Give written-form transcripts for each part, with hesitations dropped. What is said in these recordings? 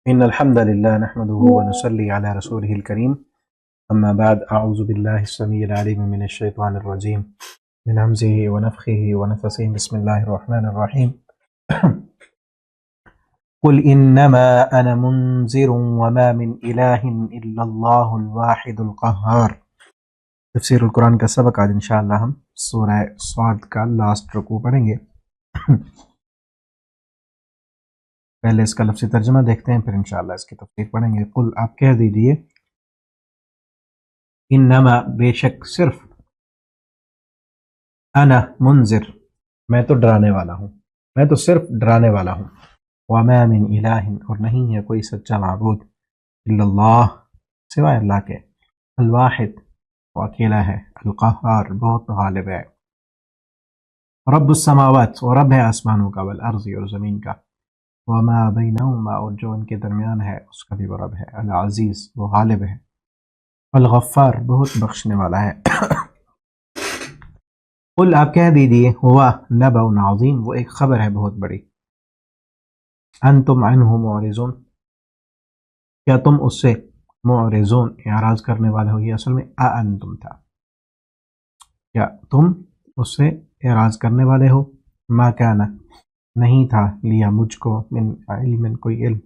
إن الحمد لله نحمده ونصلي على رسوله الكريم أما بعد أعوذ بالله السميع العليم من الشيطان الرجيم من همزه ونفخه ونفثه بسم الله الرحمن الرحيم قل إنما أنا منذر وما من إله إلا الله الواحد القهار۔ تفسیر القرآن کا سبق آج انشاءاللہ ہم سورہ صاد کا لاسٹ رکوع پڑھیں گے۔ پہلے اس کا لفظی ترجمہ دیکھتے ہیں، پھر انشاءاللہ اس کی تفسیر پڑھیں گے۔ قل آپ کہہ دیجئے، انما بے شک صرف، انا منذر میں تو ڈرانے والا ہوں، میں تو صرف ڈرانے والا ہوں۔ وما من الہ اور نہیں ہے کوئی سچا معبود، الا اللہ سوائے اللہ کے، الواحد وہ اکیلا ہے، القہار بہت غالب ہے، رب السماوات وہ رب ہے آسمانوں کا، والارض اور زمین کا، وما بینہما اور جو ان کے درمیان ہے اس کا بھی وہ رب ہے، العزیز وہ غالب ہے، الغفار بہت بخشنے والا ہے۔ قل آپ کہہ دیجئے، ہوا نبأ عظیم وہ ایک خبر ہے بہت بڑی، انتم عنہ معرضون کیا تم اس سے معرضون اعراض کرنے والے ہو، یہ اصل میں انتم تھا، کیا تم اس سے اعراض کرنے والے ہو، ما کانا نہیں تھا، لیا مجھ کو، من علم کوئی علم،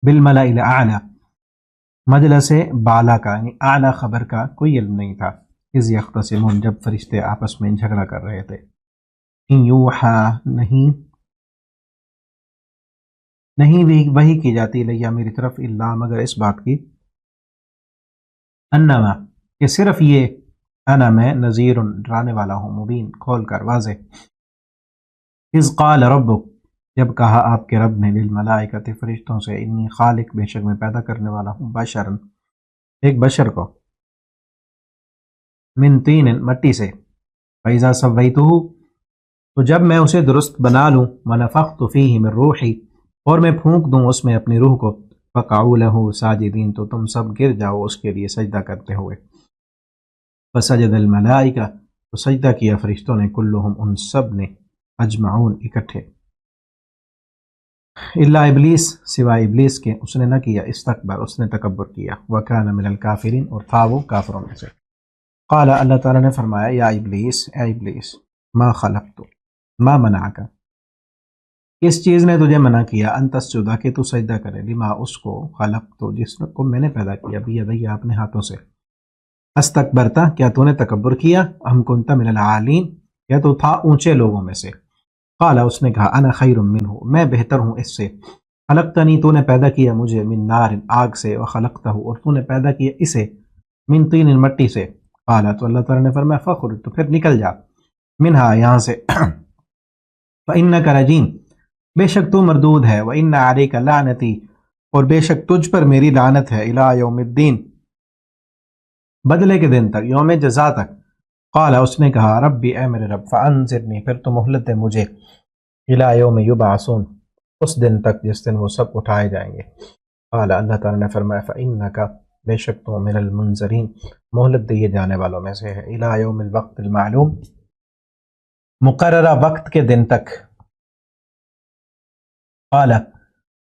بالملأ الاعلی مجلس بالا کا، یعنی اعلی خبر کا کوئی علم نہیں تھا، اذ یختصمون جب فرشتے آپس میں جھگڑا کر رہے تھے، ان یوحا نہیں وحی کی جاتی لیا میری طرف، الا مگر اس بات کی، انما کہ صرف یہ، انا میں نذیر ڈرانے والا ہوں، مبین کھول کر واضح، اذ قال ربک جب کہا آپ کے رب نے، للملائکۃ فرشتوں سے، انی خالق بے شک میں پیدا کرنے والا ہوں، بشرن ایک بشر کو، من طین مٹی سے، فإذا سویتہ تو جب میں اسے درست بنا لوں، ونفخت فیہ من روحی اور میں پھونک دوں اس میں اپنی روح کو، فقعوا لہ ساجدین تو تم سب گر جاؤ اس کے لیے سجدہ کرتے ہوئے، فسجد الملائکہ تو سجدہ کیا فرشتوں نے، کلہم ان سب نے، اجمعون اکٹھے، الا ابلیس سوائے ابلیس کے، اس نے نہ کیا، استکبر اس نے تکبر کیا، وکان من الکافرین اور تھا وہ کافروں میں سے۔ قال اللہ تعالیٰ نے فرمایا، یا ابلیس اے ابلیس، ما خلقت ما منعک کس چیز نے تجھے منع کیا، ان تسجد کہ تو سجدہ کرے، لما اس کو، خلقت جس کو میں نے پیدا کیا، بیدی اپنے ہاتھوں سے، استکبرتا کیا تو نے تکبر کیا، ام کنت من العالین کیا تو تھا اونچے لوگوں میں سے، قال اس نے کہا، انا خیر منہ میں بہتر ہوں اس سے، خلقتنی تو نے پیدا کیا مجھے، من نار آگ سے، وخلقتہ اور تو نے پیدا کیا اسے، من طین مٹی سے، قال تو اللہ تعالیٰ نے فرمایا، فخرج تو پھر نکل جا، منہا یہاں سے، فإنک رجیم بے شک تو مردود ہے، وإن علیک لعنتی اور بے شک تجھ پر میری لعنت ہے، الی یوم الدین بدلے کے دن تک، یوم جزا تک، قال اس نے کہا، ربی اے میرے رب، فانظرنی پھر تو مہلت دے مجھے، الی یوم یبعثون اس دن تک جس دن وہ سب اٹھائے جائیں گے، قال اللہ تعالیٰ نے فرمایا، فإنک بے شک تو من المنظرین مہلت دیے جانے والوں میں سے ہے، الی یوم الوقت المعلوم مقررہ وقت کے دن تک، قال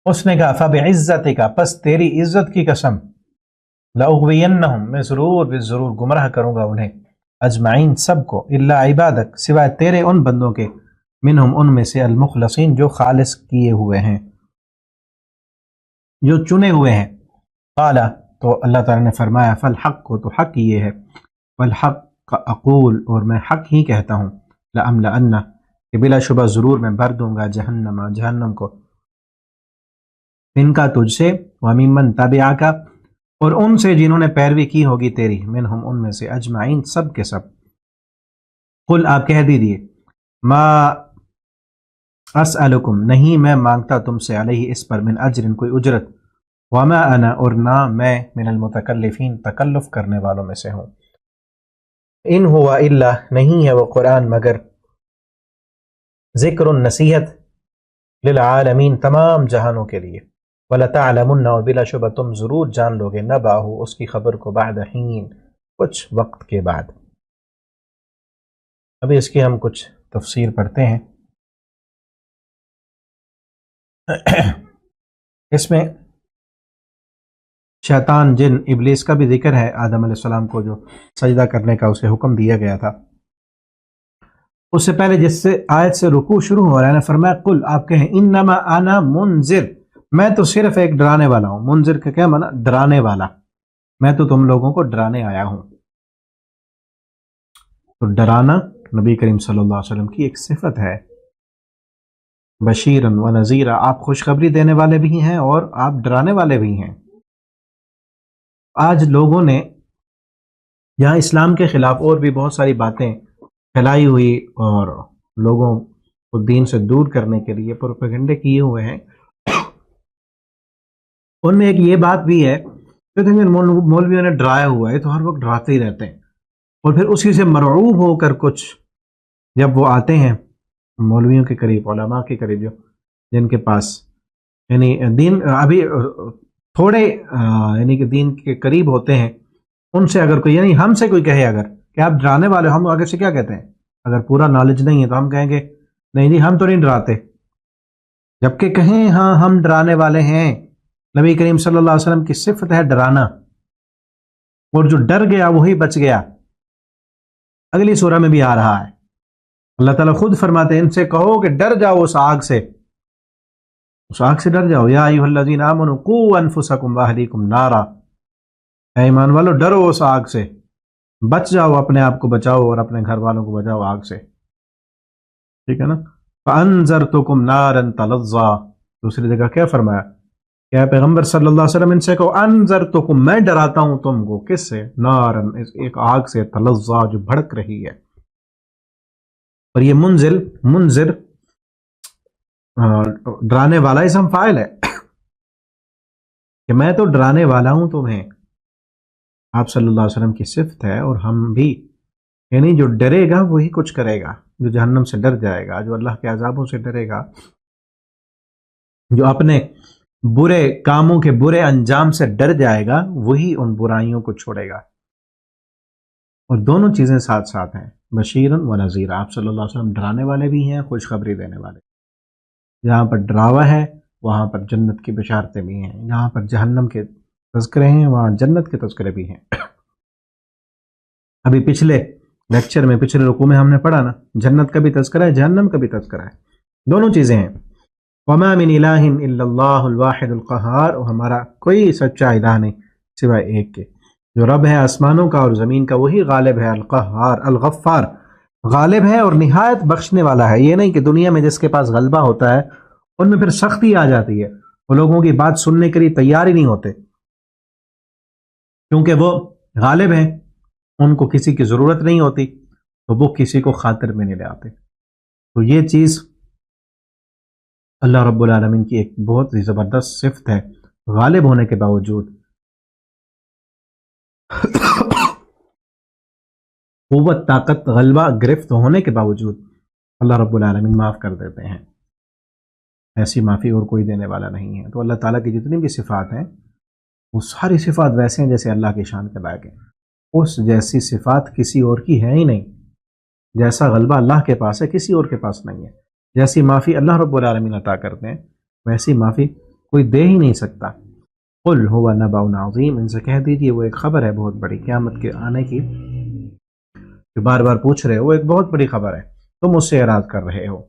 اس نے کہا، فبعزتک پس تیری عزت کی قسم، لأغوینہم میں ضرور بالضرور گمراہ کروں گا انہیں، اجمعین سب کو، الا عبادک سوائے تیرے ان بندوں کے، منہم ان میں سے، المخلصین جو خالص کیے ہوئے ہیں، جو چنے ہوئے ہیں، قال تو اللہ تعالیٰ نے فرمایا، فالحق کو تو حق یہ ہے، والحق اقول اور میں حق ہی کہتا ہوں، لأملأن کہ بلا شبہ ضرور میں بھر دوں گا، جہنم کو، ان کا تجھ سے، وممن تبعک اور ان سے جنہوں نے پیروی کی ہوگی تیری، منہم ان میں سے، اجمعین سب کے سب، قل آپ کہہ دیجئے، ما اسألکم نہیں میں مانگتا تم سے، علیہ اس پر، من اجر کوئی اجرت، وما انا اور نہ میں، من المتکلفین تکلف کرنے والوں میں سے ہوں، ان ہوا الا نہیں ہے وہ قرآن مگر، ذکر نصیحت، للعالمین تمام جہانوں کے لیے، وَلَتَعْلَمُنَّ اور بلا شبہ تم ضرور جان لوگے، نبأہ اس کی خبر کو، بعد حین کچھ وقت کے بعد۔ ابھی اس کی ہم کچھ تفسیر پڑھتے ہیں۔ اس میں شیطان جن ابلیس کا بھی ذکر ہے، آدم علیہ السلام کو جو سجدہ کرنے کا اسے حکم دیا گیا تھا، اس سے پہلے جس سے آیت سے رکوع شروع ہو رہا ہے نا، فرمایا قل، آپ کہیں انما انا منذر، میں تو صرف ایک ڈرانے والا ہوں۔ منذر کا کیا معنی؟ ڈرانے والا، میں تو تم لوگوں کو ڈرانے آیا ہوں۔ تو ڈرانا نبی کریم صلی اللہ علیہ وسلم کی ایک صفت ہے۔ بشیرن و نذیرا، آپ خوشخبری دینے والے بھی ہیں اور آپ ڈرانے والے بھی ہیں۔ آج لوگوں نے یہاں اسلام کے خلاف اور بھی بہت ساری باتیں پھیلائی ہوئی اور لوگوں کو دین سے دور کرنے کے لیے پروپیگنڈے کیے ہوئے ہیں۔ ان میں ایک یہ بات بھی ہے کہ مولویوں نے ڈرایا ہوا ہے، تو ہر وقت ڈراتے ہی رہتے ہیں، اور پھر اسی سے مرعوب ہو کر کچھ جب وہ آتے ہیں مولویوں کے قریب، علماء کے قریب، جو جن کے پاس یعنی دین ابھی تھوڑے یعنی کہ دین کے قریب ہوتے ہیں، ان سے اگر کوئی یعنی ہم سے کوئی کہے اگر کہ آپ ڈرانے والے، ہم آگے سے کیا کہتے ہیں؟ اگر پورا نالج نہیں ہے تو ہم کہیں گے نہیں جی ہم تو نہیں ڈراتے، جبکہ کہیں ہاں ہم ڈرانے والے ہیں۔ نبی کریم صلی اللہ علیہ وسلم کی صفت ہے ڈرانا، اور جو ڈر گیا وہی بچ گیا۔ اگلی سورہ میں بھی آ رہا ہے، اللہ تعالیٰ خود فرماتے ہیں ان سے کہو کہ ڈر جاؤ اس آگ سے، اس آگ سے ڈر جاؤ۔ یا ایھا الذین آمنوا قوا انفسکم واہلیکم نارا، اے ایمان والو ڈرو اس آگ سے، بچ جاؤ، اپنے آپ کو بچاؤ اور اپنے گھر والوں کو بچاؤ آگ سے، ٹھیک ہے نا۔ فانذرتکم نارا تلظی، دوسری جگہ کیا فرمایا کہ پیغمبر صلی اللہ علیہ وسلم ان سے کہو انذرتکم، میں ڈراتا ہوں تم کو، کس سے؟ نارا، ایک آگ سے، تلظی، جو بھڑک رہی ہے۔ اور یہ منذر ڈرانے والا اسم فاعل ہے کہ میں تو ڈرانے والا ہوں تمہیں۔ آپ صلی اللہ علیہ وسلم کی صفت ہے، اور ہم بھی، یعنی جو ڈرے گا وہی کچھ کرے گا، جو جہنم سے ڈر جائے گا، جو اللہ کے عذابوں سے ڈرے گا، جو اپنے برے کاموں کے برے انجام سے ڈر جائے گا، وہی ان برائیوں کو چھوڑے گا۔ اور دونوں چیزیں ساتھ ساتھ ہیں، بشیرن و نذیر، آپ صلی اللہ علیہ وسلم ڈرانے والے بھی ہیں، خوشخبری دینے والے۔ جہاں پر ڈراوا ہے وہاں پر جنت کی بشارتیں بھی ہیں، جہاں پر جہنم کے تذکرے ہیں وہاں جنت کے تذکرے بھی ہیں۔ ابھی پچھلے لیکچر میں، پچھلے رکوع میں ہم نے پڑھا نا، جنت کا بھی تذکرہ ہے، جہنم کا بھی تذکرہ ہے، دونوں چیزیں ہیں۔ وما من الہ الا اللہ الواحد القہار، اور ہمارا کوئی سچا الہ نہیں سوائے ایک کے، جو رب ہے آسمانوں کا اور زمین کا، وہی غالب ہے، القہار الغفار، غالب ہے اور نہایت بخشنے والا ہے۔ یہ نہیں کہ دنیا میں جس کے پاس غلبہ ہوتا ہے ان میں پھر سختی آ جاتی ہے، وہ لوگوں کی بات سننے کے لیے تیار ہی نہیں ہوتے، کیونکہ وہ غالب ہیں، ان کو کسی کی ضرورت نہیں ہوتی، تو وہ کسی کو خاطر میں نہیں لے آتے۔ تو یہ چیز اللہ رب العالمین کی ایک بہت ہی زبردست صفت ہے، غالب ہونے کے باوجود، قوت، طاقت، غلبہ، گرفت ہونے کے باوجود اللہ رب العالمین معاف کر دیتے ہیں، ایسی معافی اور کوئی دینے والا نہیں ہے۔ تو اللہ تعالیٰ کی جتنی بھی صفات ہیں وہ ساری صفات ویسے ہیں جیسے اللہ کی شان کے لائق ہیں، اس جیسی صفات کسی اور کی ہے ہی نہیں، جیسا غلبہ اللہ کے پاس ہے کسی اور کے پاس نہیں ہے، جیسی معافی اللہ رب العالمین عطا کرتے ہیں ویسی معافی کوئی دے ہی نہیں سکتا۔ قل هو نبأ عظیم، ان سے کہہ دیجیے وہ ایک خبر ہے بہت بڑی، قیامت کے آنے کی جو بار بار پوچھ رہے ہو، وہ ایک بہت بڑی خبر ہے، تم اس سے اعراض کر رہے ہو،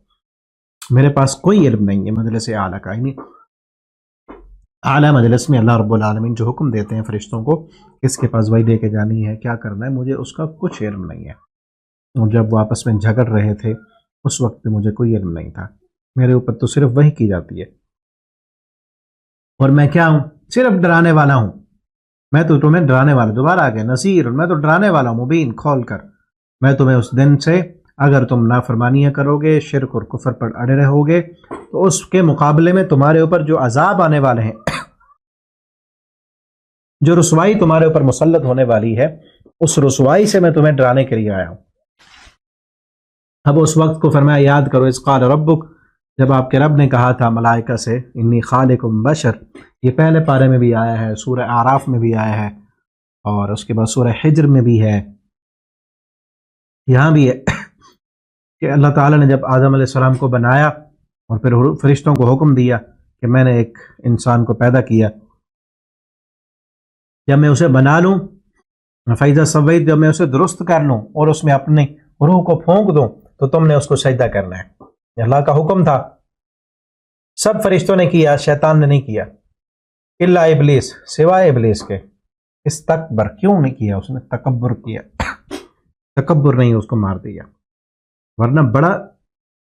میرے پاس کوئی علم نہیں ہے۔ مجلس اعلیٰ کا، یعنی اعلیٰ مجلس میں اللہ رب العالمین جو حکم دیتے ہیں فرشتوں کو کس کے پاس وحی دے کے جانی ہے، کیا کرنا ہے، مجھے اس کا کچھ علم نہیں ہے۔ اور جب وہ آپس میں جھگڑ رہے تھے اس وقت پہ مجھے کوئی علم نہیں تھا، میرے اوپر تو صرف وحی کی جاتی ہے، اور میں کیا ہوں؟ صرف ڈرانے والا ہوں، میں تو تمہیں ڈرانے والا، دوبارہ آ گیا نذیر، میں تو ڈرانے والا ہوں، مبین، کھول کر، میں تمہیں اس دن سے، اگر تم نافرمانیاں کرو گے، شرک اور کفر پر اڑے رہو گے، تو اس کے مقابلے میں تمہارے اوپر جو عذاب آنے والے ہیں، جو رسوائی تمہارے اوپر مسلط ہونے والی ہے، اس رسوائی سے میں تمہیں ڈرانے کے لیے آیا ہوں۔ اب اس وقت کو فرمایا یاد کرو، اذ قال ربک، جب آپ کے رب نے کہا تھا ملائکہ سے، انی خالق بشر، یہ پہلے پارے میں بھی آیا ہے، سورہ اعراف میں بھی آیا ہے، اور اس کے بعد سورہ حجر میں بھی ہے، یہاں بھی ہے کہ اللہ تعالیٰ نے جب آدم علیہ السلام کو بنایا اور پھر فرشتوں کو حکم دیا کہ میں نے ایک انسان کو پیدا کیا، جب میں اسے بنا لوں، فَإِذَا سَوَّيْتُ، جب میں اسے درست کر لوں اور اس میں اپنی روح کو پھونک دوں تو تم نے اس کو سجدہ کرنا ہے۔ یہ اللہ کا حکم تھا، سب فرشتوں نے کیا، شیطان نے نہیں کیا، الا ابلیس، سوائے ابلیس کے۔ استکبر، کیوں نہیں کیا؟ اس نے تکبر کیا، تکبر نہیں اس کو مار دیا، ورنہ بڑا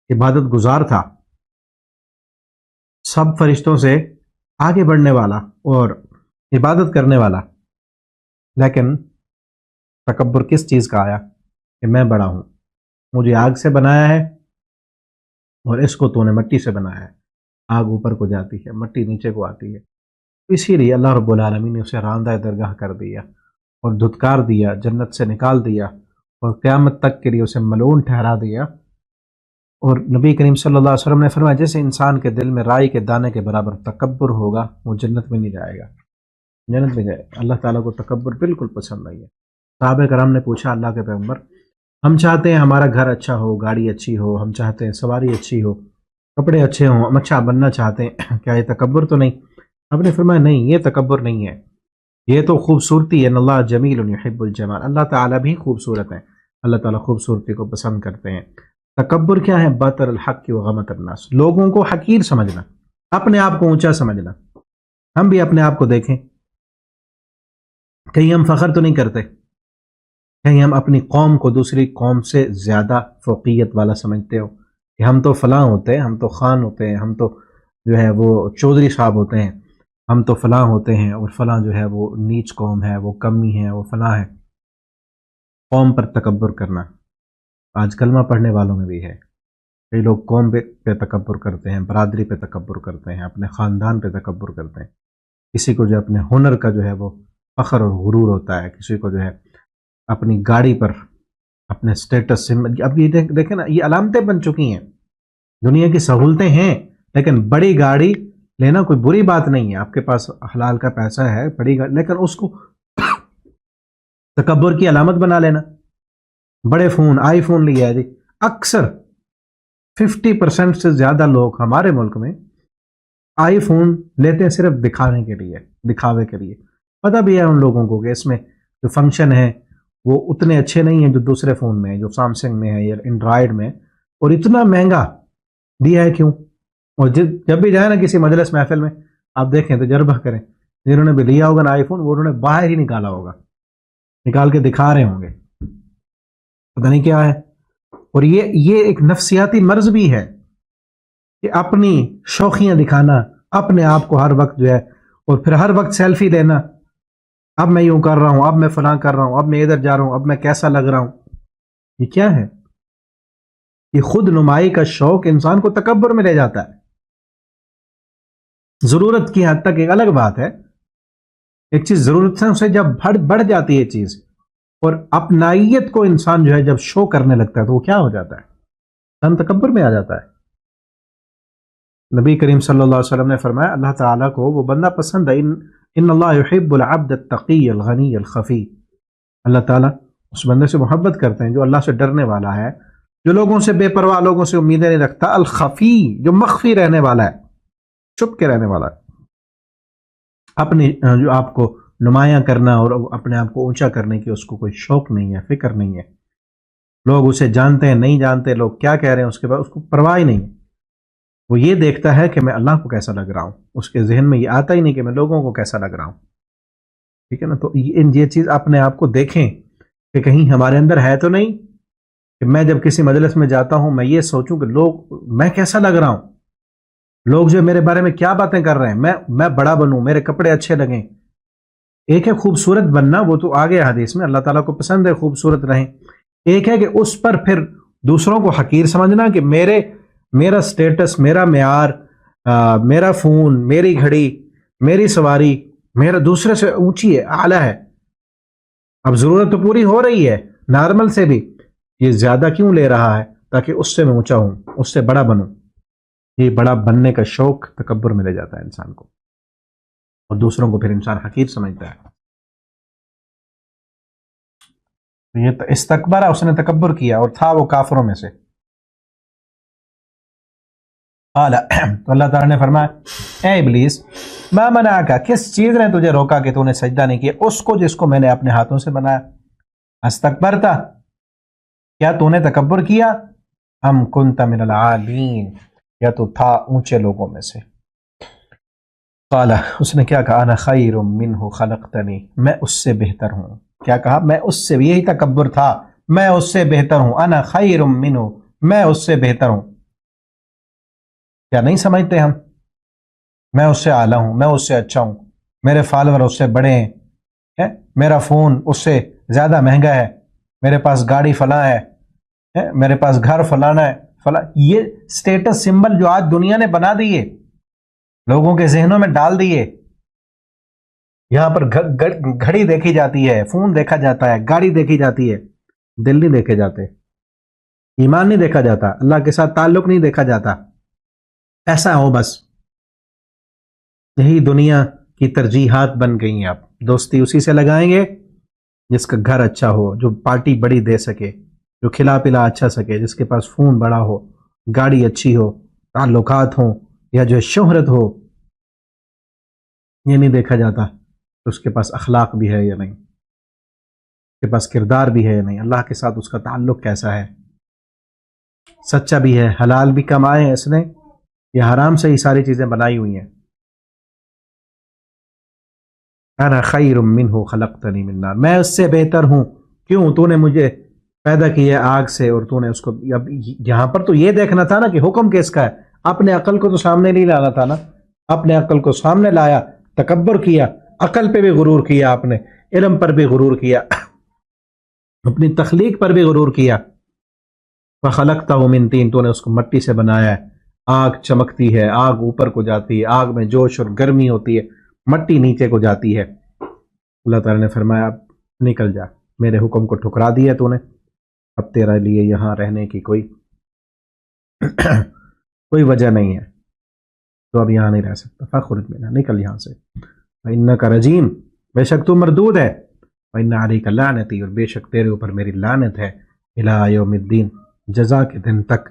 عبادت گزار تھا، سب فرشتوں سے آگے بڑھنے والا اور عبادت کرنے والا، لیکن تکبر کس چیز کا آیا؟ کہ میں بڑا ہوں، مجھے آگ سے بنایا ہے اور اس کو تو نے مٹی سے بنایا ہے، آگ اوپر کو جاتی ہے، مٹی نیچے کو آتی ہے، اسی لیے اللہ رب العالمین نے اسے راندہ درگاہ کر دیا اور دھتکار دیا، جنت سے نکال دیا اور قیامت تک کے لیے اسے ملعون ٹھہرا دیا۔ اور نبی کریم صلی اللہ علیہ وسلم نے فرمایا جیسے انسان کے دل میں رائی کے دانے کے برابر تکبر ہوگا وہ جنت میں نہیں جائے گا، جنت میں جائے گا۔ اللہ تعالیٰ کو تکبر بالکل پسند نہیں ہے۔ صحابہ کرام نے پوچھا اللہ کے پیغمبر، ہم چاہتے ہیں ہمارا گھر اچھا ہو، گاڑی اچھی ہو، ہم چاہتے ہیں سواری اچھی ہو، کپڑے اچھے ہوں، ہم اچھا بننا چاہتے ہیں، کیا یہ تکبر تو نہیں؟ آپ نے فرمایا نہیں، یہ تکبر نہیں ہے، یہ تو خوبصورتی ہے، ان اللہ جمیل یحب الجمال، اللہ تعالیٰ بھی خوبصورت ہے، اللہ تعالیٰ خوبصورتی کو پسند کرتے ہیں۔ تکبر کیا ہے؟ بطر الحق و غمط الناس، لوگوں کو حقیر سمجھنا، اپنے آپ کو اونچا سمجھنا۔ ہم بھی اپنے آپ کو دیکھیں، کہیں ہم فخر تو نہیں کرتے، کہیں ہم اپنی قوم کو دوسری قوم سے زیادہ فوقیت والا سمجھتے ہو کہ ہم تو فلاں ہوتے ہیں، ہم تو خان ہوتے ہیں، ہم تو جو ہے وہ چودھری صاحب ہوتے ہیں، ہم تو فلاں ہوتے ہیں، اور فلاں جو ہے وہ نیچ قوم ہے، وہ کمی ہے، وہ فلاں ہے۔ قوم پر تکبر کرنا آج کلمہ پڑھنے والوں میں بھی ہے، کئی لوگ قوم پہ تکبر کرتے ہیں، برادری پہ تکبر کرتے ہیں، اپنے خاندان پہ تکبر کرتے ہیں، کسی کو جو اپنے ہنر کا جو ہے وہ فخر اور غرور ہوتا ہے، کسی کو جو ہے اپنی گاڑی پر، اپنے سٹیٹس سے۔ اب یہ دیکھیں نا، یہ علامتیں بن چکی ہیں، دنیا کی سہولتیں ہیں، لیکن بڑی گاڑی لینا کوئی بری بات نہیں ہے، آپ کے پاس حلال کا پیسہ ہے، بڑی گاڑی، لیکن اس کو تکبر کی علامت بنا لینا۔ بڑے فون، آئی فون لیا ہے جی، اکثر 50% سے زیادہ لوگ ہمارے ملک میں آئی فون لیتے ہیں صرف دکھانے کے لیے، دکھاوے کے لیے۔ پتہ بھی ہے ان لوگوں کو کہ اس میں جو فنکشن ہے وہ اتنے اچھے نہیں ہیں جو دوسرے فون میں ہیں، جو سامسنگ میں ہے یا اینڈرائڈ میں، اور اتنا مہنگا دیا ہے کیوں؟ اور جب بھی جائے نا کسی مجلس محفل میں، آپ دیکھیں تجربہ کریں، جنہوں نے بھی لیا ہوگا نا آئی فون، وہ انہوں نے باہر ہی نکالا ہوگا، نکال کے دکھا رہے ہوں گے، پتہ نہیں کیا ہے۔ اور یہ ایک نفسیاتی مرض بھی ہے کہ اپنی شوخیاں دکھانا، اپنے آپ کو ہر وقت جو ہے، اور پھر ہر وقت سیلفی لینا، اب میں یوں کر رہا ہوں، اب میں فلاں کر رہا ہوں، اب میں ادھر جا رہا ہوں، اب میں کیسا لگ رہا ہوں۔ یہ کیا ہے؟ یہ خود نمائی کا شوق انسان کو تکبر میں لے جاتا ہے۔ ضرورت کی حد تک ایک الگ بات ہے، ایک چیز ضرورت سے جب بڑھ جاتی ہے چیز، اور اپنائیت کو انسان جو ہے جب شو کرنے لگتا ہے تو وہ کیا ہو جاتا ہے؟ انسان تکبر میں آ جاتا ہے۔ نبی کریم صلی اللہ علیہ وسلم نے فرمایا اللہ تعالیٰ کو وہ بندہ پسند ہے، ان اللہ یحب العبد التقی الغنی الخفی، اللہ تعالیٰ اس بندے سے محبت کرتے ہیں جو اللہ سے ڈرنے والا ہے، جو لوگوں سے بے پرواہ، لوگوں سے امیدیں نہیں رکھتا، الخفی جو مخفی رہنے والا ہے، چھپ کے رہنے والا ہے، اپنی جو آپ کو نمایاں کرنا اور اپنے آپ کو اونچا کرنے کی اس کو کوئی شوق نہیں ہے، فکر نہیں ہے، لوگ اسے جانتے ہیں نہیں جانتے، لوگ کیا کہہ رہے ہیں اس کے بعد اس کو پرواہ ہی نہیں، وہ یہ دیکھتا ہے کہ میں اللہ کو کیسا لگ رہا ہوں، اس کے ذہن میں یہ آتا ہی نہیں کہ میں لوگوں کو کیسا لگ رہا ہوں، ٹھیک ہے نا؟ تو یہ چیز اپنے آپ کو دیکھیں کہ کہیں ہمارے اندر ہے تو نہیں کہ میں جب کسی مجلس میں جاتا ہوں میں یہ سوچوں کہ لوگ میں کیسا لگ رہا ہوں، لوگ جو میرے بارے میں کیا باتیں کر رہے ہیں، میں بڑا بنوں، میرے کپڑے اچھے لگیں۔ ایک ہے خوبصورت بننا، وہ تو آگے حدیث میں اللہ تعالیٰ کو پسند ہے خوبصورت رہیں، ایک ہے کہ اس پر پھر دوسروں کو حقیر سمجھنا کہ میرا سٹیٹس، میرا معیار، میرا فون، میری گھڑی، میری سواری میرا دوسرے سے اونچی ہے، اعلیٰ ہے۔ اب ضرورت تو پوری ہو رہی ہے نارمل سے بھی، یہ زیادہ کیوں لے رہا ہے؟ تاکہ اس سے میں اونچا ہوں، اس سے بڑا بنوں۔ یہ بڑا بننے کا شوق تکبر میں لے جاتا ہے انسان کو، اور دوسروں کو پھر انسان حقیر سمجھتا ہے۔ یہ استکبر، اس نے تکبر کیا اور تھا وہ کافروں میں سے۔ قال تو اللہ تعالیٰ نے فرمایا اے ابلیس ما منعک، کس چیز نے تجھے روکا کہ تو نے سجدہ نہیں کیا اس کو جس کو میں نے اپنے ہاتھوں سے بنایا؟ استکبرتا، کیا تو نے تکبر کیا؟ ام کنت من العالین، یا تو تھا اونچے لوگوں میں سے؟ قال اس نے کیا کہا انا خیر منہ خلقتنی، میں اس سے بہتر ہوں۔ کیا کہا؟ میں اس سے، یہی تکبر تھا، میں اس سے بہتر ہوں، انا خیر منہ، میں اس سے بہتر ہوں۔ کیا نہیں سمجھتے ہم؟ میں اس سے اعلیٰ ہوں، میں اس سے اچھا ہوں، میرے فالوور اس سے بڑے ہیں، میرا فون اس سے زیادہ مہنگا ہے، میرے پاس گاڑی فلاں ہے، میرے پاس گھر فلانا ہے فلاں۔ یہ سٹیٹس سمبل جو آج دنیا نے بنا دیے، لوگوں کے ذہنوں میں ڈال دیے، یہاں پر گھڑی دیکھی جاتی ہے، فون دیکھا جاتا ہے، گاڑی دیکھی جاتی ہے، دل نہیں دیکھے جاتے، ایمان نہیں دیکھا جاتا، اللہ کے ساتھ تعلق نہیں دیکھا جاتا۔ ایسا ہو بس، یہی دنیا کی ترجیحات بن گئی ہیں۔ آپ دوستی اسی سے لگائیں گے جس کا گھر اچھا ہو، جو پارٹی بڑی دے سکے، جو کھلا پلا اچھا سکے، جس کے پاس فون بڑا ہو، گاڑی اچھی ہو، تعلقات ہوں، یا جو شہرت ہو۔ یہ نہیں دیکھا جاتا کہ اس کے پاس اخلاق بھی ہے یا نہیں، اس کے پاس کردار بھی ہے یا نہیں، اللہ کے ساتھ اس کا تعلق کیسا ہے، سچا بھی ہے، حلال بھی کمائے ہیں اس نے یا حرام سے ہی ساری چیزیں بنائی ہوئی ہیں۔ انا خیر منہ خلقتنی من نار، میں اس سے بہتر ہوں، کیوں؟ تو نے مجھے پیدا کیا آگ سے، اور تو نے اس کو، اب یہاں پر تو یہ دیکھنا تھا نا کہ حکم کس کا ہے، اپنے عقل کو تو سامنے نہیں لانا تھا نا، اپنے عقل کو سامنے لایا، تکبر کیا، عقل پہ بھی غرور کیا، آپ نے علم پر بھی غرور کیا، اپنی تخلیق پر بھی غرور کیا۔ فخلقتہ من طین، تو نے اس کو مٹی سے بنایا ہے، آگ چمکتی ہے، آگ اوپر کو جاتی ہے، آگ میں جوش اور گرمی ہوتی ہے، مٹی نیچے کو جاتی ہے۔ اللہ تعالیٰ نے فرمایا اب نکل جا، میرے حکم کو ٹھکرا دیا تو نے، اب تیرے لیے یہاں رہنے کی کوئی کوئی وجہ نہیں ہے، تو اب یہاں نہیں رہ سکتا، فخرج منہا، نکل یہاں سے، فإنک رجیم، بے شک تو مردود ہے، وإن علیک لعنتی، اور بے شک تیرے اوپر میری لعنت ہے، الی یوم الدین، جزا کے دن تک،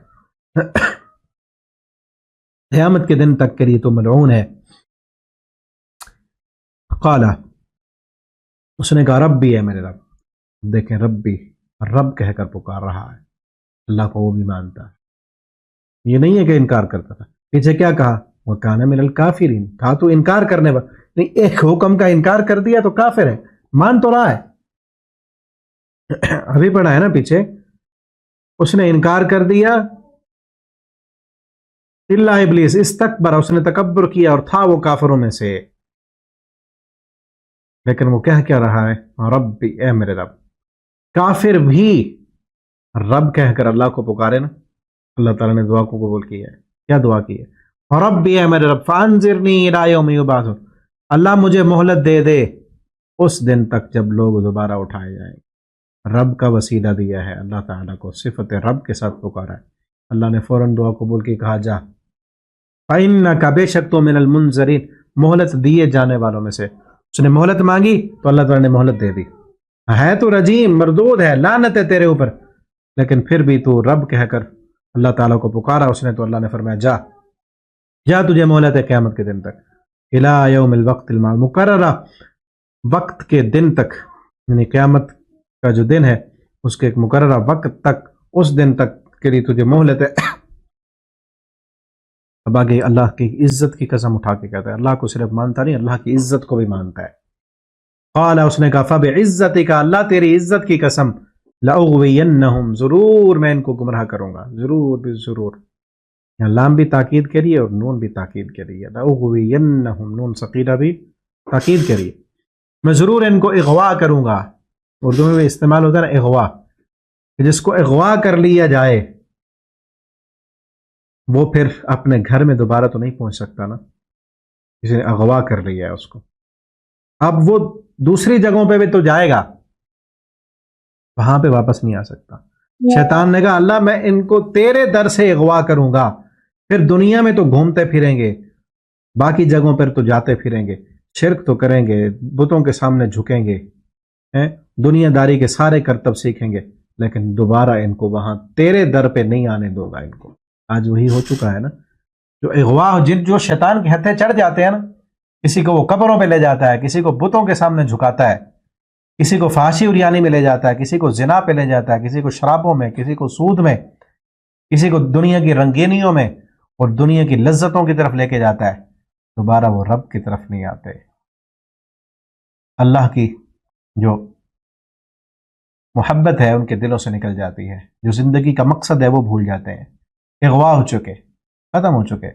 قیامت کے دن تک کے لیے تو ملعون ہے۔ قال، اس نے کہا رب بھی ہے میرے رب، دیکھیں رب بھی، رب کہہ کر پکار رہا ہے، اللہ کو وہ بھی مانتا ہے، یہ نہیں ہے کہ انکار کرتا تھا۔ پیچھے کیا کہا؟ وَكَانَ مِنَ الْكَافِرِينَ، تھا تو انکار کرنے پر، نہیں، ایک حکم کا انکار کر دیا تو کافر ہے، مان تو رہا ہے۔ ابھی پڑھا ہے نا پیچھے، اس نے انکار کر دیا، اللہ ابلیس استکبر، اس نے تکبر کیا اور تھا وہ کافروں میں سے، لیکن وہ کہہ کیا رہا ہے؟ رب بھی، اے میرے رب۔ کافر بھی رب کہہ کر اللہ کو پکارے نا، اللہ تعالیٰ نے دعا کو قبول کیا ہے۔ کیا دعا کی ہے؟ رب بھی، اے میرے رب، فانظرنی الی یوم یبعثون، اللہ مجھے مہلت دے دے اس دن تک جب لوگ دوبارہ اٹھائے جائیں۔ رب کا وسیلہ دیا ہے اللہ تعالیٰ کو، صفت رب کے ساتھ پکارا ہے، اللہ نے فوراً دعا قبول کی، کہا جا، فإنک، بے شک تو من المنظرین، مہلت دیے جانے والوں میں سے۔ اس نے مہلت مانگی تو اللہ تعالیٰ نے مہلت دے دی، ہے تو رجیم، مردود ہے، لعنت ہے تیرے اوپر، لیکن پھر بھی تو رب کہہ کر اللہ تعالیٰ کو پکارا اس نے، تو اللہ نے فرمایا جا، جا تجھے مہلت ہے قیامت کے دن تک، الی یوم الوقت المعلوم، مقررہ وقت کے دن تک، یعنی قیامت کا جو دن ہے اس کے ایک مقررہ وقت تک، اس دن تک کے لیے تجھے مہلت ہے۔ اب آگے اللہ کی عزت کی قسم اٹھا کے کہتا ہے، اللہ کو صرف مانتا نہیں، اللہ کی عزت کو بھی مانتا ہے۔ قال، اس نے کہا فبعزتک، اللہ تیری عزت کی قسم، لأغوینہم، ضرور میں ان کو گمراہ کروں گا، ضرور بھی ضرور، یہاں لام بھی تاکید کے لیے اور نون بھی تاکید کے لیے، لأغوینہم، نون ثقیلہ بھی تاکید کے لیے، میں ضرور ان کو اغوا کروں گا۔ اردو میں بھی استعمال ہوتا ہے نا اغوا، جس کو اغوا کر لیا جائے وہ پھر اپنے گھر میں دوبارہ تو نہیں پہنچ سکتا نا، کسی نے اغوا کر لیا ہے اس کو، اب وہ دوسری جگہوں پہ بھی تو جائے گا، وہاں پہ واپس نہیں آ سکتا۔ شیطان نے کہا اللہ میں ان کو تیرے در سے اغوا کروں گا، پھر دنیا میں تو گھومتے پھریں گے، باقی جگہوں پر تو جاتے پھریں گے، شرک تو کریں گے، بتوں کے سامنے جھکیں گے، دنیا داری کے سارے کرتب سیکھیں گے، لیکن دوبارہ ان کو وہاں تیرے در پہ نہیں آنے دوں گا ان کو۔ آج وہی ہو چکا ہے نا، جو اغوا جو شیطان کے ہتھے چڑھ جاتے ہیں نا، کسی کو وہ قبروں پہ لے جاتا ہے، کسی کو بتوں کے سامنے جھکاتا ہے، کسی کو فحاشی اریانی میں لے جاتا ہے، کسی کو زنا پہ لے جاتا ہے، کسی کو شرابوں میں، کسی کو سود میں، کسی کو دنیا کی رنگینیوں میں اور دنیا کی لذتوں کی طرف لے کے جاتا ہے، دوبارہ وہ رب کی طرف نہیں آتے۔ اللہ کی جو محبت ہے ان کے دلوں سے نکل جاتی ہے، جو زندگی کا مقصد ہے وہ بھول جاتے ہیں، اغوا ہو چکے، ختم ہو چکے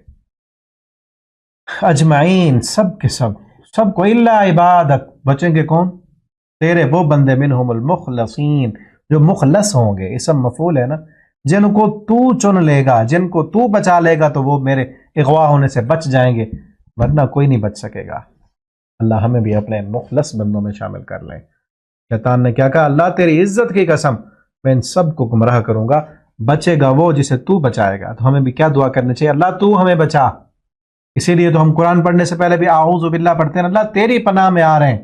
اجمعین، سب کے سب کو الا عبادک، بچیں گے کون؟ تیرے وہ بندے، منہم المخلصین، جو مخلص ہوں گے، اسم مفعول ہے نا، جن کو تو چن لے گا، جن کو تو بچا لے گا تو وہ میرے اغوا ہونے سے بچ جائیں گے، ورنہ کوئی نہیں بچ سکے گا۔ اللہ ہمیں بھی اپنے مخلص بندوں میں شامل کر لیں۔ شیطان نے کیا کہا؟ اللہ تیری عزت کی قسم، میں ان سب کو گمراہ کروں گا، بچے گا وہ جسے تو بچائے گا۔ تو ہمیں بھی کیا دعا کرنی چاہیے؟ اللہ تو ہمیں بچا۔ اسی لیے تو ہم قرآن پڑھنے سے پہلے بھی اعوذ باللہ پڑھتے ہیں، اللہ تیری پناہ میں آ رہے ہیں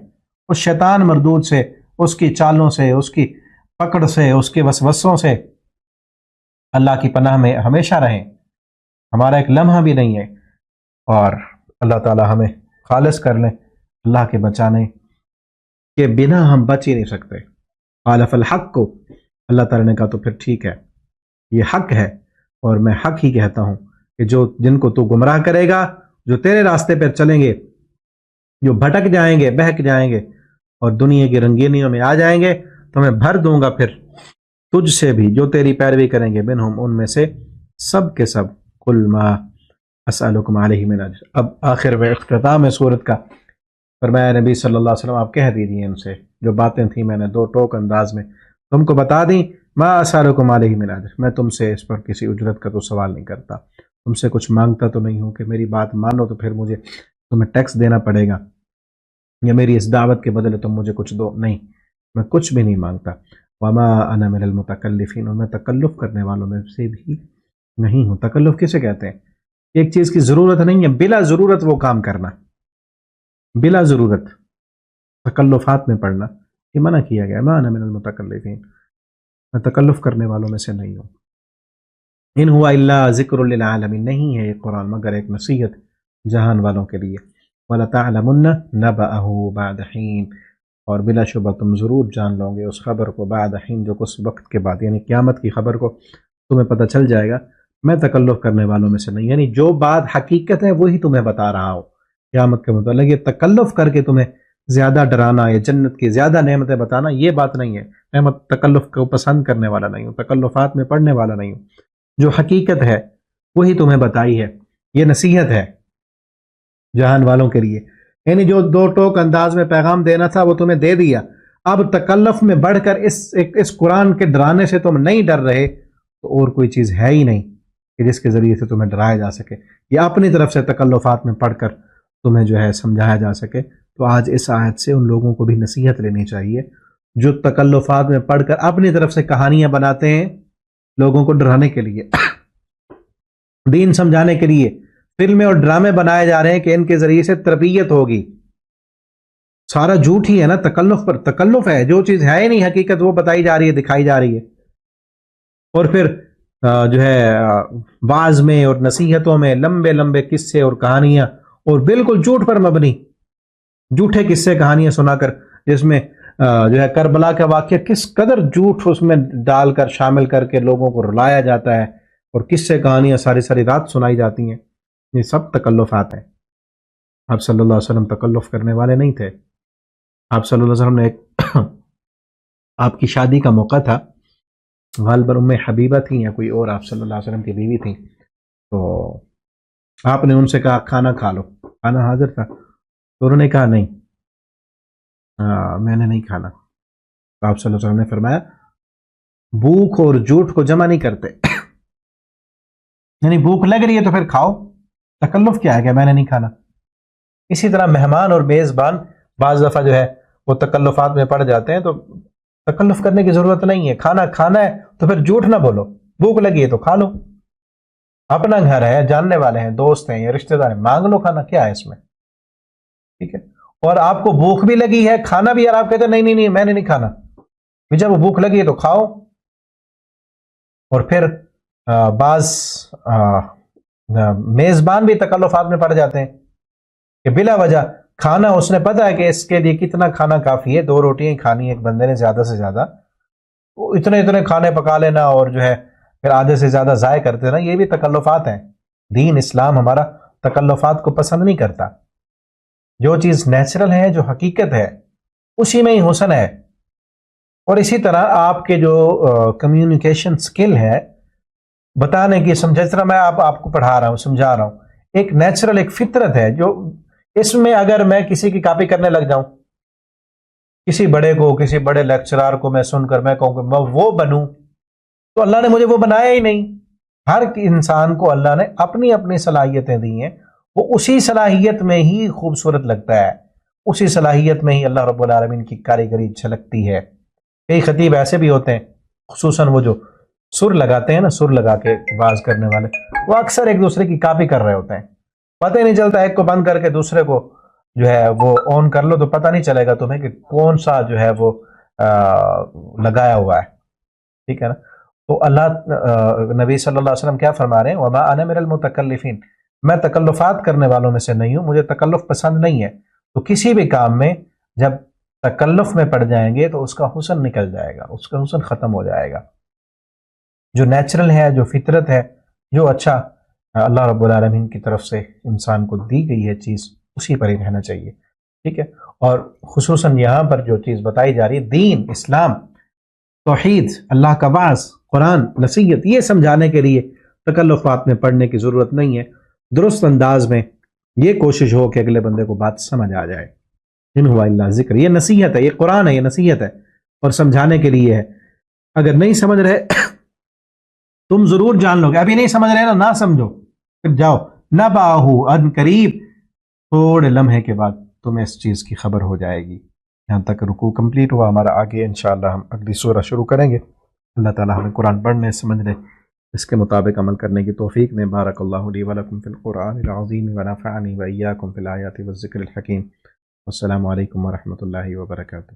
اس شیطان مردود سے، اس کی چالوں سے، اس کی پکڑ سے، اس کے وسوسوں سے۔ اللہ کی پناہ میں ہمیشہ رہیں، ہمارا ایک لمحہ بھی نہیں ہے، اور اللہ تعالی ہمیں خالص کر لیں۔ اللہ کے بچانے کے بنا ہم بچ ہی نہیں سکتے۔ قال فالحق کو، اللہ تعالی نے کہا تو پھر ٹھیک ہے، یہ حق ہے اور میں حق ہی کہتا ہوں کہ جن کو تو گمراہ کرے گا، جو تیرے راستے پر چلیں گے، جو بھٹک جائیں گے، بہک جائیں گے اور دنیا کی رنگینیوں میں آ جائیں گے، تو میں بھر دوں گا پھر تجھ سے بھی جو تیری پیروی کریں گے، منہم، ان میں سے، سب کے سب، قل ما اسألکم علیہ من اجر۔ اب آخر میں اختتام ہے سورت کا، فرمایا نبی صلی اللہ علیہ وسلم آپ کہہ دیجیے ان سے، جو باتیں تھیں میں نے دو ٹوک انداز میں تم کو بتا دیں، ما اسألکم علیہ من اجر، میں تم سے اس پر کسی اجرت کا تو سوال نہیں کرتا، تم سے کچھ مانگتا تو نہیں ہوں کہ میری بات مانو تو پھر مجھے تمہیں ٹیکس دینا پڑے گا، یا میری اس دعوت کے بدلے تم مجھے کچھ دو، نہیں، میں کچھ بھی نہیں مانگتا۔ وما انا من المتکلفین، اور میں تکلف کرنے والوں میں سے بھی نہیں ہوں۔ تکلف کسے کہتے ہیں؟ ایک چیز کی ضرورت نہیں ہے، بلا ضرورت وہ کام کرنا، بلا ضرورت تکلفات میں پڑنا، یہ منع کیا گیا۔ ما انا من المتکلفین، میں تکلف کرنے والوں میں سے نہیں ہوں۔ ان ہوا الا ذکر للعالمین، نہیں ہے یہ قرآن مگر ایک نصیحت جہان والوں کے لیے۔ وَلَتَعْلَمُنَّ نَبَأَهُ بَعْدَ حِينٍ، اور بلا شبہ تم ضرور جان لو گے اس خبر کو، بعد حین، جو کچھ وقت کے بعد، یعنی قیامت کی خبر کو تمہیں پتہ چل جائے گا۔ میں تکلف کرنے والوں میں سے نہیں، یعنی جو بات حقیقت ہے وہی تمہیں بتا رہا ہوں قیامت کے متعلق۔ یہ تکلف کر کے تمہیں زیادہ ڈرانا یا جنت کی زیادہ نعمتیں بتانا، یہ بات نہیں ہے۔ میں تکلف کو پسند کرنے والا نہیں ہوں، تکلفات میں پڑھنے والا نہیں ہوں، جو حقیقت ہے وہی تمہیں بتائی ہے، یہ نصیحت ہے جہان والوں کے لیے۔ یعنی جو دو ٹوک انداز میں پیغام دینا تھا وہ تمہیں دے دیا، اب تکلف میں بڑھ کر اس قرآن کے ڈرانے سے تم نہیں ڈر رہے تو اور کوئی چیز ہے ہی نہیں کہ جس کے ذریعے سے تمہیں ڈرایا جا سکے، یا اپنی طرف سے تکلفات میں پڑھ کر تمہیں جو ہے سمجھایا جا سکے۔ تو آج اس آیت سے ان لوگوں کو بھی نصیحت لینی چاہیے جو تکلفات میں پڑھ کر اپنی طرف سے کہانیاں بناتے ہیں لوگوں کو ڈرانے کے لیے، دین سمجھانے کے لیے فلمیں اور ڈرامے بنائے جا رہے ہیں کہ ان کے ذریعے سے تربیت ہوگی۔ سارا جھوٹ ہی ہے نا، تکلف پر تکلف ہے، جو چیز ہے ہی نہیں حقیقت وہ بتائی جا رہی ہے، دکھائی جا رہی ہے۔ اور پھر جو ہے وعظ میں اور نصیحتوں میں لمبے لمبے قصے اور کہانیاں، اور بالکل جھوٹ پر مبنی جھوٹے قصے کہانیاں سنا کر، جس میں جو ہے کربلا کا واقعہ کس قدر جھوٹ اس میں ڈال کر شامل کر کے لوگوں کو رلایا جاتا ہے، اور قصے کہانیاں ساری ساری رات سنائی جاتی ہیں، یہ سب تکلفات ہیں۔ آپ صلی اللہ علیہ وسلم تکلف کرنے والے نہیں تھے۔ آپ صلی اللہ علیہ وسلم نے ایک آپ کی شادی کا موقع تھا، غالباً ام حبیبہ تھیں یا کوئی اور آپ صلی اللہ علیہ وسلم کی بیوی تھیں، تو آپ نے ان سے کہا کھانا کھا لو، کھانا حاضر تھا، تو انہوں نے کہا نہیں میں نے نہیں کھانا۔ تو آپ صلی اللہ علیہ وسلم نے فرمایا بھوک اور جھوٹ کو جمع نہیں کرتے، یعنی بھوک لگ رہی ہے تو پھر کھاؤ، تکلف کیا ہے کہ میں نے نہیں کھانا۔ اسی طرح مہمان اور میزبان بعض دفعہ جو ہے وہ تکلفات میں پڑ جاتے ہیں، تو تکلف کرنے کی ضرورت نہیں ہے، کھانا کھانا ہے تو پھر جھوٹ نہ بولو، بھوک لگی ہے تو کھا لو، اپنا گھر ہے، جاننے والے ہیں، دوست ہیں یا رشتہ دار ہیں، مانگ لو کھانا، کیا ہے اس میں، ٹھیک ہے۔ اور آپ کو بھوک بھی لگی ہے، کھانا بھی، اور آپ کہتے ہیں نہیں نہیں نہیں میں نے نہیں کھانا، جب وہ بھوک لگی ہے تو کھاؤ۔ اور پھر بعض میزبان بھی تکلفات میں پڑ جاتے ہیں کہ بلا وجہ کھانا اس نے پتا ہے کہ اس کے لیے کتنا کھانا کافی ہے، 2 روٹیاں کھانی ہے ایک بندے نے زیادہ سے زیادہ، وہ اتنے کھانے پکا لینا اور جو ہے پھر آدھے سے زیادہ ضائع کر دینا، یہ بھی تکلفات ہیں۔ دین اسلام ہمارا تکلفات کو پسند نہیں کرتا۔ جو چیز نیچرل ہے، جو حقیقت ہے، اسی میں ہی حسن ہے۔ اور اسی طرح آپ کے جو کمیونیکیشن سکل ہے، بتانے کی جس طرح میں آپ کو پڑھا رہا ہوں، سمجھا رہا ہوں، ایک نیچرل ایک فطرت ہے جو اس میں اگر میں کسی کی کاپی کرنے لگ جاؤں، کسی بڑے لیکچرار کو میں سن کر میں کہوں کہ میں وہ بنوں، تو اللہ نے مجھے وہ بنایا ہی نہیں۔ ہر انسان کو اللہ نے اپنی اپنی صلاحیتیں دی ہیں، وہ اسی صلاحیت میں ہی خوبصورت لگتا ہے، اسی صلاحیت میں ہی اللہ رب العالمین کی کاریگری جھلکتی ہے۔ کئی خطیب ایسے بھی ہوتے ہیں، خصوصاً وہ جو سر لگاتے ہیں نا، سر لگا کے باز کرنے والے، وہ اکثر ایک دوسرے کی کاپی کر رہے ہوتے ہیں، پتہ ہی نہیں چلتا، ایک کو بند کر کے دوسرے کو جو ہے وہ آن کر لو تو پتہ نہیں چلے گا تمہیں کہ کون سا جو ہے وہ لگایا ہوا ہے، ٹھیک ہے نا۔ تو اللہ نبی صلی اللہ علیہ وسلم کیا فرما رہے ہیں، وما انا من المتکلفین، میں تکلفات کرنے والوں میں سے نہیں ہوں، مجھے تکلف پسند نہیں ہے۔ تو کسی بھی کام میں جب تکلف میں پڑ جائیں گے تو اس کا حسن نکل جائے گا، اس کا حسن ختم ہو جائے گا۔ جو نیچرل ہے، جو فطرت ہے، جو اچھا اللہ رب العالمین کی طرف سے انسان کو دی گئی ہے چیز، اسی پر ہی رہنا چاہیے، ٹھیک ہے۔ اور خصوصاً یہاں پر جو چیز بتائی جا رہی ہے، دین، اسلام، توحید، اللہ کا بعث، قرآن، نصیحت، یہ سمجھانے کے لیے تکلفات میں پڑھنے کی ضرورت نہیں ہے۔ درست انداز میں یہ کوشش ہو کہ اگلے بندے کو بات سمجھ آ جائے۔ ان ہوا اللہ ذکر، یہ نصیحت ہے، یہ قرآن ہے، یہ نصیحت ہے اور سمجھانے کے لیے ہے۔ اگر نہیں سمجھ رہے تم ضرور جان لو گے، ابھی نہیں سمجھ رہے نا، نہ سمجھو، پھر جاؤ نہ باہو ان قریب، تھوڑے لمحے کے بعد تمہیں اس چیز کی خبر ہو جائے گی۔ یہاں تک رکوع کمپلیٹ ہوا ہمارا، آگے انشاءاللہ ہم اگلی سورہ شروع کریں گے۔ اللہ تعالی ہمیں قرآن پڑھنے، سمجھنے، اس کے مطابق عمل کرنے کی توفیق دیں۔ بارک اللہ لی ولکم فی القرآن العظیم ونفعنی وإیاکم فی الآیات والذکر الحکیم۔ والسلام علیکم ورحمۃ اللہ وبرکاتہ۔